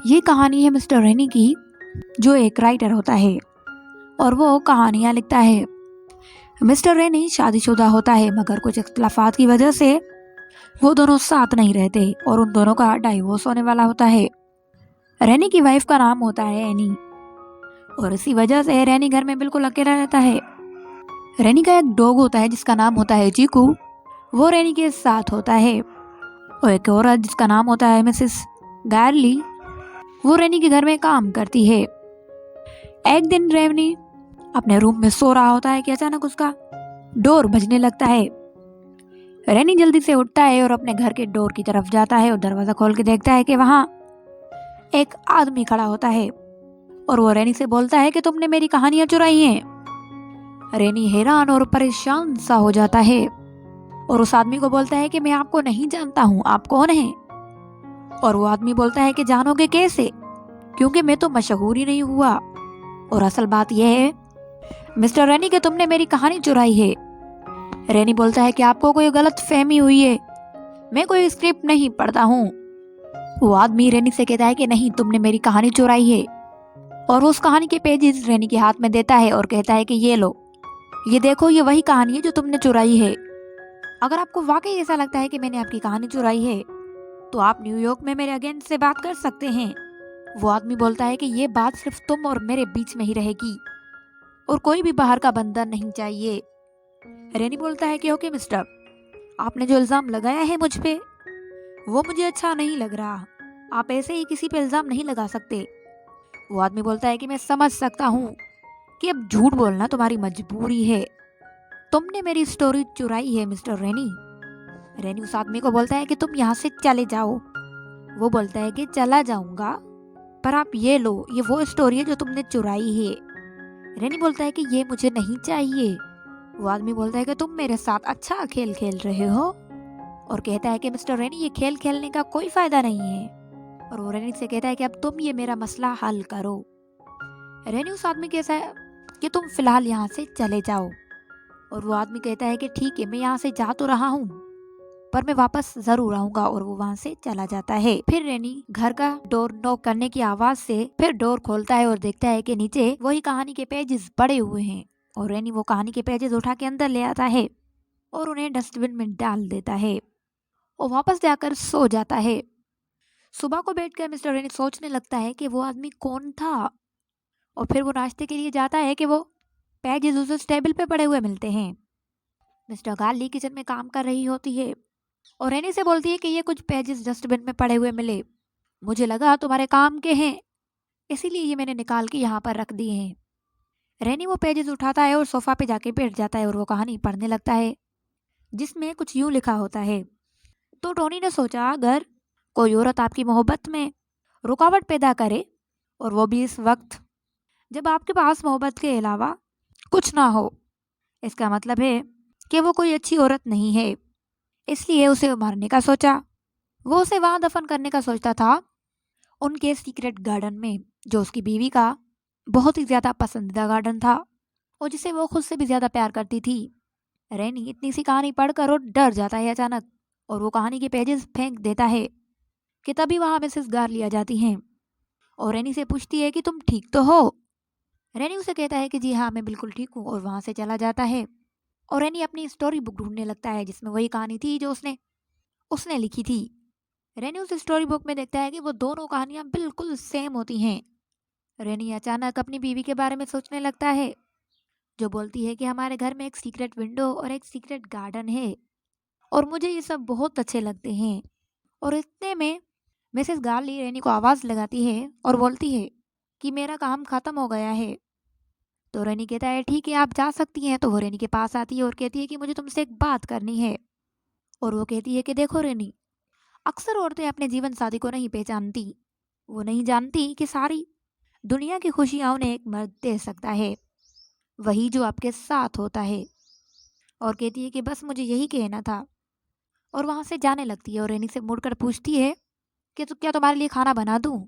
ये कहानी है मिस्टर रेनी की, जो एक राइटर होता है और वो कहानियाँ लिखता है। मिस्टर रेनी शादीशुदा होता है, मगर कुछ इख्तलाफात की वजह से वो दोनों साथ नहीं रहते और उन दोनों का डाइवोर्स होने वाला होता है। रेनी की वाइफ का नाम होता है एनी, और इसी वजह से रेनी घर में बिल्कुल अकेला रहता है। रेनी का एक डॉग होता है जिसका नाम होता है चीकू, वो रेनी के साथ होता है। और एक औरत जिसका नाम होता है मिसेस गार्ली, वो रेनी के घर में काम करती है। एक दिन रेनी अपने रूम में सो रहा होता है कि अचानक उसका डोर बजने लगता है। रेनी जल्दी से उठता है और अपने घर के डोर की तरफ जाता है और दरवाजा खोल के देखता है कि वहाँ एक आदमी खड़ा होता है और वो रेनी से बोलता है कि तुमने मेरी कहानियां चुराई हैं। रेनी हैरान और परेशान सा हो जाता है और उस आदमी को बोलता है कि मैं आपको नहीं जानता हूँ, आप कौन हैं? और वो आदमी बोलता है कि जानोगे कैसे, क्योंकि मैं तो मशहूर ही नहीं हुआ। और असल बात यह है मिस्टर रेनी कि तुमने मेरी कहानी चुराई है। रेनी बोलता है कि आपको कोई गलत फहमी हुई है, मैं कोई स्क्रिप्ट नहीं पढ़ता हूँ। वो आदमी रेनी से कहता है कि नहीं, तुमने मेरी कहानी चुराई है। और वो उस कहानी के पेजेस रेनी के हाथ में देता है और कहता है कि ये लो, ये देखो, ये वही कहानी है जो तुमने चुराई है। अगर आपको वाकई ऐसा लगता है कि मैंने आपकी कहानी चुराई है तो आप न्यूयॉर्क में मेरे एजेंट से बात कर सकते हैं। वो आदमी बोलता है कि ये बात सिर्फ तुम और मेरे बीच में ही रहेगी और कोई भी बाहर का बंदा नहीं चाहिए। रेनी बोलता है कि ओके मिस्टर, आपने जो इल्जाम लगाया है मुझ पे वो मुझे अच्छा नहीं लग रहा। आप ऐसे ही किसी पे इल्जाम नहीं लगा सकते। वो आदमी बोलता है कि मैं समझ सकता हूँ कि अब झूठ बोलना तुम्हारी मजबूरी है। तुमने मेरी स्टोरी चुराई है मिस्टर रेनी। रेनी उस आदमी को बोलता है कि तुम यहाँ से चले जाओ। वो बोलता है कि चला जाऊंगा, पर आप ये लो, ये वो स्टोरी है जो तुमने चुराई है। रेनी बोलता है कि ये मुझे नहीं चाहिए। वो आदमी बोलता है कि तुम मेरे साथ अच्छा खेल खेल रहे हो, और कहता है कि मिस्टर रेनी ये खेल खेलने का कोई फायदा नहीं है। और वो रेनी से कहता है कि अब तुम ये मेरा मसला हल करो। रेनी उस आदमी कहता है कि तुम फिलहाल यहाँ से चले जाओ। और वो आदमी कहता है कि ठीक है, मैं यहाँ से जा तो रहा हूँ, पर मैं वापस जरूर आऊंगा। और वो वहाँ से चला जाता है। फिर रेनी घर का डोर नॉक करने की आवाज से फिर डोर खोलता है और देखता है कि नीचे वही कहानी के पेजेस पड़े हुए हैं। और रेनी वो कहानी के पेजेस उठा के अंदर ले आता है और उन्हें डस्टबिन में डाल देता है और वापस जाकर सो जाता है। सुबह को बैठकर मिस्टर रेनी सोचने लगता है कि वो आदमी कौन था। और फिर वो नाश्ते के लिए जाता है कि वो पेजेस उसे टेबल पे पड़े हुए मिलते हैं। मिस्टर गार्ली किचन में काम कर रही होती है और रेनी से बोलती है कि ये कुछ पेजेस डस्टबिन में पड़े हुए मिले, मुझे लगा तुम्हारे काम के हैं, इसीलिए ये मैंने निकाल के यहाँ पर रख दिए हैं। रेनी वो पेजेस उठाता है और सोफा पे जाके बैठ जाता है और वो कहानी पढ़ने लगता है, जिसमें कुछ यूं लिखा होता है। तो टोनी ने सोचा, अगर कोई औरत आपकी मोहब्बत में रुकावट पैदा करे, और वो भी इस वक्त जब आपके पास मोहब्बत के अलावा कुछ ना हो, इसका मतलब है कि वो कोई अच्छी औरत नहीं है। इसलिए उसे मारने का सोचा। वो उसे वहां दफन करने का सोचता था, उनके सीक्रेट गार्डन में, जो उसकी बीवी का बहुत ही ज्यादा पसंदीदा गार्डन था और जिसे वो खुद से भी ज्यादा प्यार करती थी। रेनी इतनी सी कहानी पढ़कर और डर जाता है अचानक, और वो कहानी के पेजेस फेंक देता है कि तभी वहां मिसेस गार्ली आ जाती हैं और रेनी से पूछती है कि तुम ठीक तो हो। रेनी उसे कहता है कि जी हाँ, मैं बिल्कुल ठीक हूँ, और वहां से चला जाता है। और रेनी अपनी स्टोरी बुक ढूंढने लगता है जिसमें वही कहानी थी जो उसने उसने लिखी थी। रेनी उस स्टोरी बुक में देखता है कि वो दोनों कहानियां बिल्कुल सेम होती हैं। रेनी अचानक अपनी बीवी के बारे में सोचने लगता है, जो बोलती है कि हमारे घर में एक सीक्रेट विंडो और एक सीक्रेट गार्डन है और मुझे ये सब बहुत अच्छे लगते हैं। और इतने में मिसेस गार्ली रेनी को आवाज लगाती है और बोलती है कि मेरा काम खत्म हो गया है। तो रेनी कहता है ठीक है, आप जा सकती हैं। तो वो रेनी के पास आती है और कहती है कि मुझे तुमसे एक बात करनी है। और वो कहती है कि देखो रेनी, अक्सर औरतें अपने जीवन साथी को नहीं पहचानती। वो नहीं जानती कि सारी दुनिया की खुशियां उन्हें एक मर्द दे सकता है, वही जो आपके साथ होता है। और कहती है कि बस मुझे यही कहना था, और वहां से जाने लगती है। और रेनी से मुड़कर पूछती है कि तो क्या तुम्हारे लिए खाना बना दूं?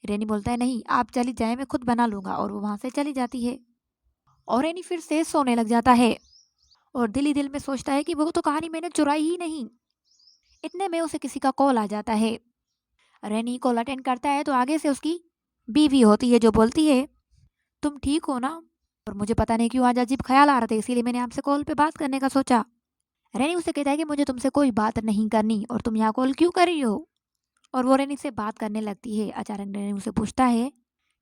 रेनी बोलता है नहीं, आप चली जाए, मैं खुद बना लूंगा। और वो वहां से चली जाती है और रेनी फिर से सोने लग जाता है और दिल ही दिल में सोचता है कि वो तो कहानी मैंने चुराई ही नहीं। इतने में उसे किसी का कॉल आ जाता है। रेनी कॉल अटेंड करता है तो आगे से उसकी बीवी होती है जो बोलती है, तुम ठीक हो ना? और मुझे पता नहीं क्यों आज अजीब ख्याल आ रहा था, इसीलिए मैंने आपसे कॉल पे बात करने का सोचा। रेनी उसे कहता है कि मुझे तुमसे कोई बात नहीं करनी और तुम यहाँ कॉल क्यों कर रही हो? और वो रेनी से बात करने लगती है। अचानक रेनी उसे पूछता है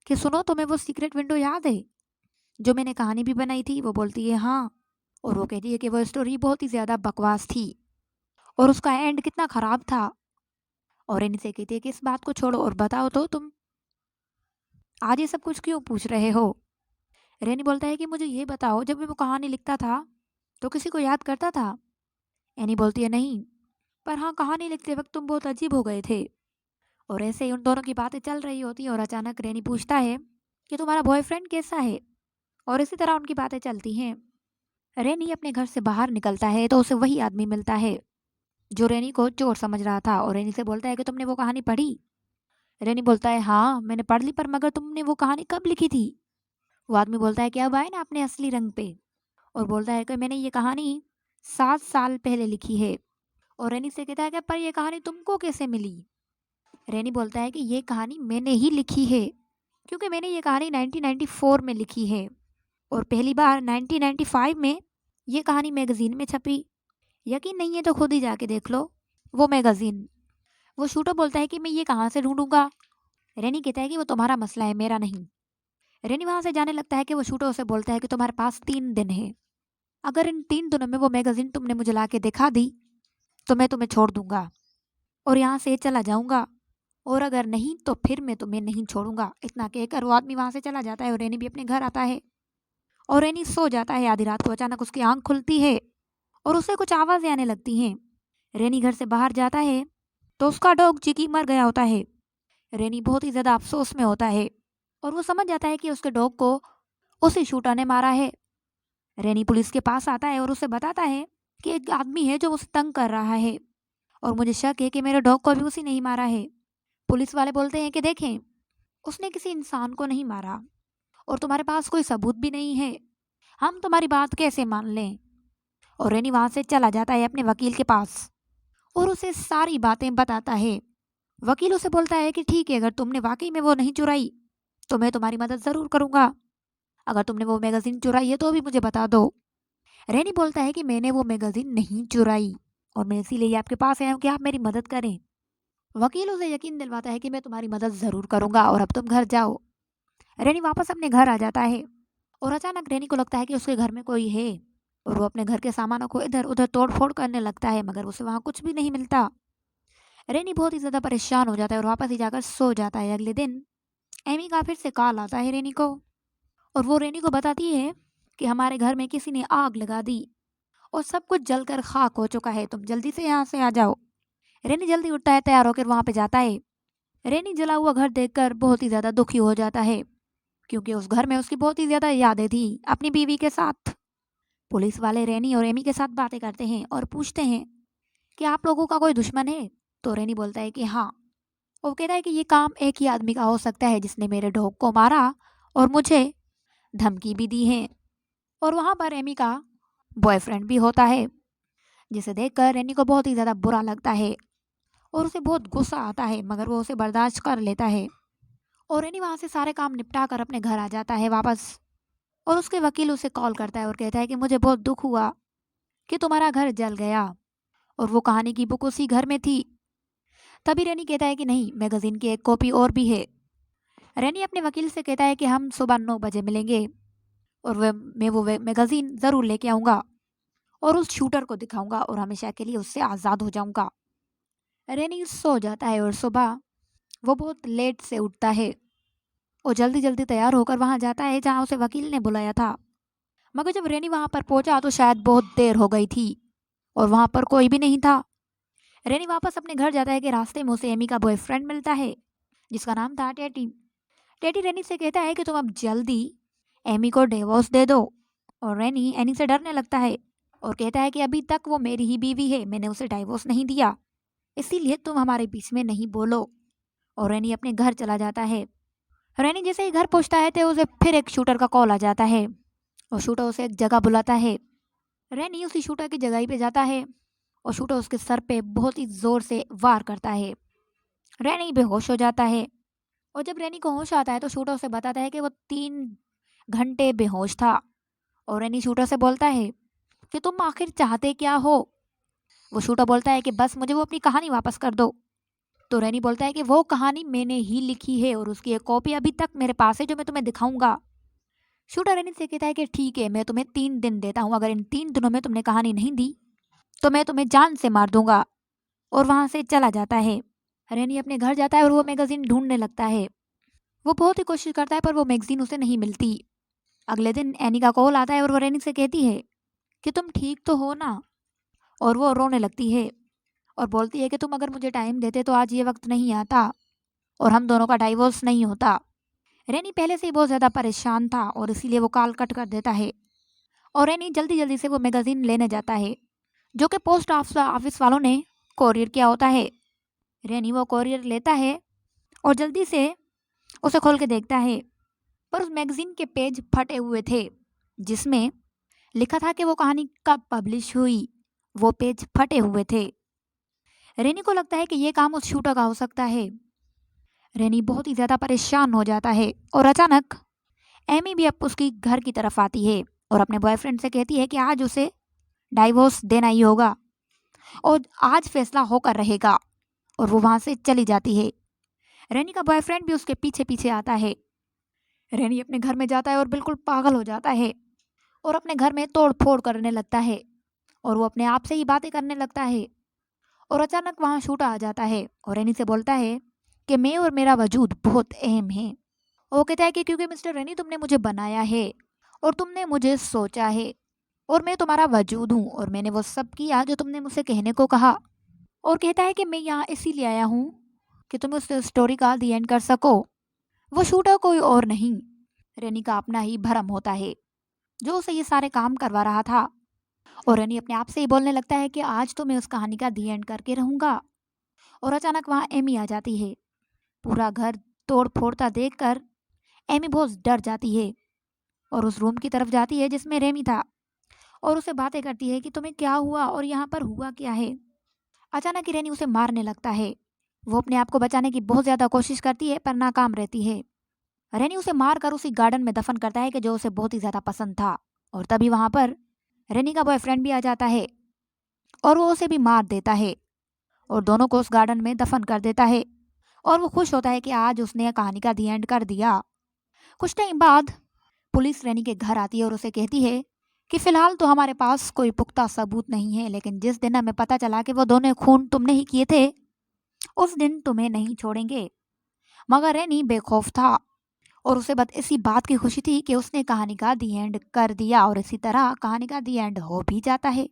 कि सुनो, तुम्हें वो सीक्रेट विंडो याद है जो मैंने कहानी भी बनाई थी? वो बोलती है हाँ। और वो कहती है कि वो स्टोरी बहुत ही ज़्यादा बकवास थी और उसका एंड कितना ख़राब था। और रेनी से कहती है कि इस बात को छोड़ो और बताओ तो तुम आज ये सब कुछ क्यों पूछ रहे हो? रेनी बोलता है कि मुझे ये बताओ, जब मैं वो कहानी लिखता था तो किसी को याद करता था? एनी बोलती है नहीं, पर हाँ, कहानी लिखते वक्त तुम बहुत अजीब हो गए थे। और ऐसे ही उन दोनों की बातें चल रही होती हैं और अचानक रेनी पूछता है कि तुम्हारा बॉयफ्रेंड कैसा है? और इसी तरह उनकी बातें चलती हैं। रेनी अपने घर से बाहर निकलता है तो उसे वही आदमी मिलता है जो रेनी को चोर समझ रहा था और रेनी से बोलता है कि तुमने वो कहानी पढ़ी? रेनी बोलता है हाँ, मैंने पढ़ ली, पर मगर तुमने वो कहानी कब लिखी थी? वो आदमी बोलता है कि अब आए ना अपने असली रंग पे, और बोलता है कि मैंने ये कहानी 7 साल पहले लिखी है। और रेनी से कहता है कि पर ये कहानी तुमको कैसे मिली? रेनी बोलता है कि ये कहानी मैंने ही लिखी है, क्योंकि मैंने ये कहानी 1994 में लिखी है और पहली बार 1995 में ये कहानी मैगजीन में छपी। यकीन नहीं है तो खुद ही जाके देख लो वो मैगजीन। वो शूटर बोलता है कि मैं ये कहाँ से ढूंढूंगा? रेनी कहता है कि वो तुम्हारा मसला है, मेरा नहीं। रेनी वहां से जाने लगता है कि वो शूटर उसे बोलता है कि तुम्हारे पास 3 दिन है, अगर इन 3 दिनों में वो मैगजीन तुमने मुझे ला के दिखा दी तो मैं तुम्हें छोड़ दूंगा और यहाँ से चला जाऊंगा, और अगर नहीं तो फिर मैं तुम्हें नहीं छोड़ूंगा। इतना कहकर वो आदमी वहां से चला जाता है और रेनी भी अपने घर आता है। और रेनी सो जाता है। आधी रात को अचानक उसकी आंख खुलती है और उसे कुछ आवाजें आने लगती हैं। रेनी घर से बाहर जाता है तो उसका डॉग चिकी मर गया होता है। रेनी बहुत ही ज्यादा अफसोस में होता है और वो समझ जाता है कि उसके डॉग को उसी शूटर ने मारा है। रेनी पुलिस के पास आता है और उसे बताता है कि एक आदमी है जो उसे तंग कर रहा है और मुझे शक है कि मेरे डॉग को भी उसी ने ही मारा है। पुलिस वाले बोलते हैं कि देखें, उसने किसी इंसान को नहीं मारा और तुम्हारे पास कोई सबूत भी नहीं है, हम तुम्हारी बात कैसे मान लें? और रेनी वहां से चला जाता है अपने वकील के पास और उसे सारी बातें बताता है। वकील उसे बोलता है कि ठीक है, अगर तुमने वाकई में वो नहीं चुराई तो मैं तुम्हारी मदद जरूर करूंगा। अगर तुमने वो मैगजीन चुराई है तो भी मुझे बता दो। रेनी बोलता है कि मैंने वो मैगजीन नहीं चुराई और मैं इसीलिए आपके पास आया हूँ कि आप मेरी मदद करें। वकील उसे यकीन दिलवाता है कि मैं तुम्हारी मदद जरूर करूंगा और अब तुम घर जाओ। रेनी वापस अपने घर आ जाता है और अचानक रेनी को लगता है कि उसके घर में कोई है और वो अपने घर के सामानों को इधर उधर तोड़ फोड़ करने लगता है, मगर उसे वहां कुछ भी नहीं मिलता। रेनी बहुत ही ज्यादा परेशान हो जाता है और वापस ही जाकर सो जाता है। अगले दिन एमी का फिर से कॉल आता है रेनी को और वो रेनी को बताती है कि हमारे घर में किसी ने आग लगा दी और सब कुछ जलकर खाक हो चुका है, तुम जल्दी से यहाँ से आ जाओ। रेनी जल्दी उठता है, तैयार होकर वहां पे जाता है। रेनी जला हुआ घर देखकर बहुत ही ज्यादा दुखी हो जाता है क्योंकि उस घर में उसकी बहुत ही ज्यादा यादें थी अपनी बीवी के साथ। पुलिस वाले रेनी और एमी के साथ बातें करते हैं और पूछते हैं कि आप लोगों का कोई दुश्मन है? तो रेनी बोलता है कि हाँ। वो कहता है कि ये काम एक ही आदमी का हो सकता है जिसने मेरे डॉग को मारा और मुझे धमकी भी दी है। और वहां पर एमी का बॉयफ्रेंड भी होता है, जिसे देखकर रेनी को बहुत ही ज्यादा बुरा लगता है और उसे बहुत गुस्सा आता है, मगर वो उसे बर्दाश्त कर लेता है। और रेनी वहां से सारे काम निपटा कर अपने घर आ जाता है वापस। और उसके वकील उसे कॉल करता है और कहता है कि मुझे बहुत दुख हुआ कि तुम्हारा घर जल गया और वो कहानी की बुक उसी घर में थी। तभी रेनी कहता है कि नहीं, मैगजीन की एक कॉपी और भी है। रेनी अपने वकील से कहता है कि हम सुबह 9 बजे मिलेंगे और मैं वो मैगजीन ज़रूर लेके आऊँगा और उस शूटर को दिखाऊंगा और हमेशा के लिए उससे आज़ाद हो जाऊंगा। रेनी सो जाता है और सुबह वो बहुत लेट से उठता है। वो जल्दी जल्दी तैयार होकर वहां जाता है जहां उसे वकील ने बुलाया था, मगर जब रेनी वहां पर पहुंचा तो शायद बहुत देर हो गई थी और वहां पर कोई भी नहीं था। रेनी वापस अपने घर जाता है कि रास्ते में उसे एमी का बॉयफ्रेंड मिलता है जिसका नाम था टेटी। टेटी रेनी से कहता है कि तुम अब जल्दी एमी को डिवोर्स दे दो। और रेनी एनी से डरने लगता है और कहता है कि अभी तक वो मेरी ही बीवी है, मैंने उसे डाइवोर्स नहीं दिया, इसीलिए तुम हमारे बीच में नहीं बोलो। और रेनी अपने घर चला जाता है। रेनी जैसे ही घर पहुंचता है तो उसे फिर एक शूटर का कॉल आ जाता है और शूटर उसे एक जगह बुलाता है। रेनी उसी शूटर की जगह पे जाता है और शूटर उसके सर पे बहुत ही जोर से वार करता है रैनी बेहोश हो जाता है। और जब रैनी को होश आता है तो शूटर उसे बताता है कि वो 3 घंटे बेहोश था। और रैनी शूटर से बोलता है कि तुम आखिर चाहते क्या हो। वो शूटर बोलता है कि बस मुझे वो अपनी कहानी वापस कर दो। तो रैनी बोलता है कि वो कहानी मैंने ही लिखी है और उसकी एक कॉपी अभी तक मेरे पास है जो मैं तुम्हें दिखाऊंगा। शूटर रैनी से कहता है कि ठीक है, मैं तुम्हें 3 दिन देता हूँ, अगर इन 3 दिनों में तुमने कहानी नहीं दी तो मैं तुम्हें जान से मार दूंगा। और वहां से चला जाता है। रैनी अपने घर जाता है और वो मैगजीन ढूंढने लगता है। वो बहुत ही कोशिश करता है पर वो मैगजीन उसे नहीं मिलती। अगले दिन एनी का कॉल आता है और वो रैनी से कहती है कि तुम ठीक तो हो ना। और वो रोने लगती है और बोलती है कि तुम अगर मुझे टाइम देते तो आज ये वक्त नहीं आता और हम दोनों का डाइवोर्स नहीं होता। रैनी पहले से ही बहुत ज़्यादा परेशान था और इसीलिए वो कॉल कट कर देता है। और रैनी जल्दी जल्दी से वो मैगजीन लेने जाता है जो कि पोस्ट ऑफिस वालों ने कोरियर किया होता है। रैनी वो कोरियर लेता है और जल्दी से उसे खोल के देखता है। पर उस मैगजीन के पेज फटे हुए थे जिसमें लिखा था कि वो कहानी कब पब्लिश हुई। वो पेज फटे हुए थे। रेनी को लगता है कि ये काम उस शूटर का हो सकता है। रेनी बहुत ही ज़्यादा परेशान हो जाता है और अचानक एमी भी अब उसकी घर की तरफ आती है और अपने बॉयफ्रेंड से कहती है कि आज उसे डाइवोर्स देना ही होगा और आज फैसला होकर रहेगा। और वो वहाँ से चली जाती है। रेनी का बॉयफ्रेंड भी उसके पीछे पीछे आता है। रेनी अपने घर में जाता है और बिल्कुल पागल हो जाता है और अपने घर में तोड़ फोड़ करने लगता है और वो अपने आप से ही बातें करने लगता है। और अचानक वहाँ शूटर आ जाता है और रेनी से बोलता है कि मैं और मेरा वजूद बहुत अहम है। वो कहता है कि क्योंकि मिस्टर रेनी तुमने मुझे बनाया है और तुमने मुझे सोचा है और मैं तुम्हारा वजूद हूँ और मैंने वो सब किया जो तुमने मुझसे कहने को कहा। और कहता है कि मैं यहाँ इसीलिए आया हूँ कि तुम उस स्टोरी का दी एंड कर सको। वो शूटर कोई और नहीं, रेनी का अपना ही भरम होता है जो उसे ये सारे काम करवा रहा था। और रेनी अपने आप से ही बोलने लगता है कि आज तो मैं उस कहानी का दी एंड करके रहूंगा। और अचानक वहाँ एमी आ जाती है। पूरा घर तोड़ फोड़ता देखकर एमी बहुत डर जाती है और उस रूम की तरफ जाती है जिसमें रेमी था और उसे बातें करती है कि तुम्हें क्या हुआ और यहाँ पर हुआ क्या है। अचानक ही रेनी उसे मारने लगता है। वो अपने आप को बचाने की बहुत ज़्यादा कोशिश करती है पर नाकाम रहती है। रेनी उसे मार कर उसी गार्डन में दफन करता है कि जो उसे बहुत ही ज़्यादा पसंद था। और तभी वहाँ पर रेनी का बॉयफ्रेंड भी आ जाता है और वो उसे भी मार देता है और दोनों को उस गार्डन में दफन कर देता है। और वो खुश होता है कि आज उसने कहानी का दी एंड कर दिया। कुछ टाइम बाद पुलिस रेनी के घर आती है और उसे कहती है कि फिलहाल तो हमारे पास कोई पुख्ता सबूत नहीं है, लेकिन जिस दिन हमें पता चला कि वो दोनों खून तुमने ही किए थे उस दिन तुम्हें नहीं छोड़ेंगे। मगर रेनी बेखौफ था और उसे बस इसी बात की खुशी थी कि उसने कहानी का दी एंड कर दिया और इसी तरह कहानी का दी एंड हो भी जाता है।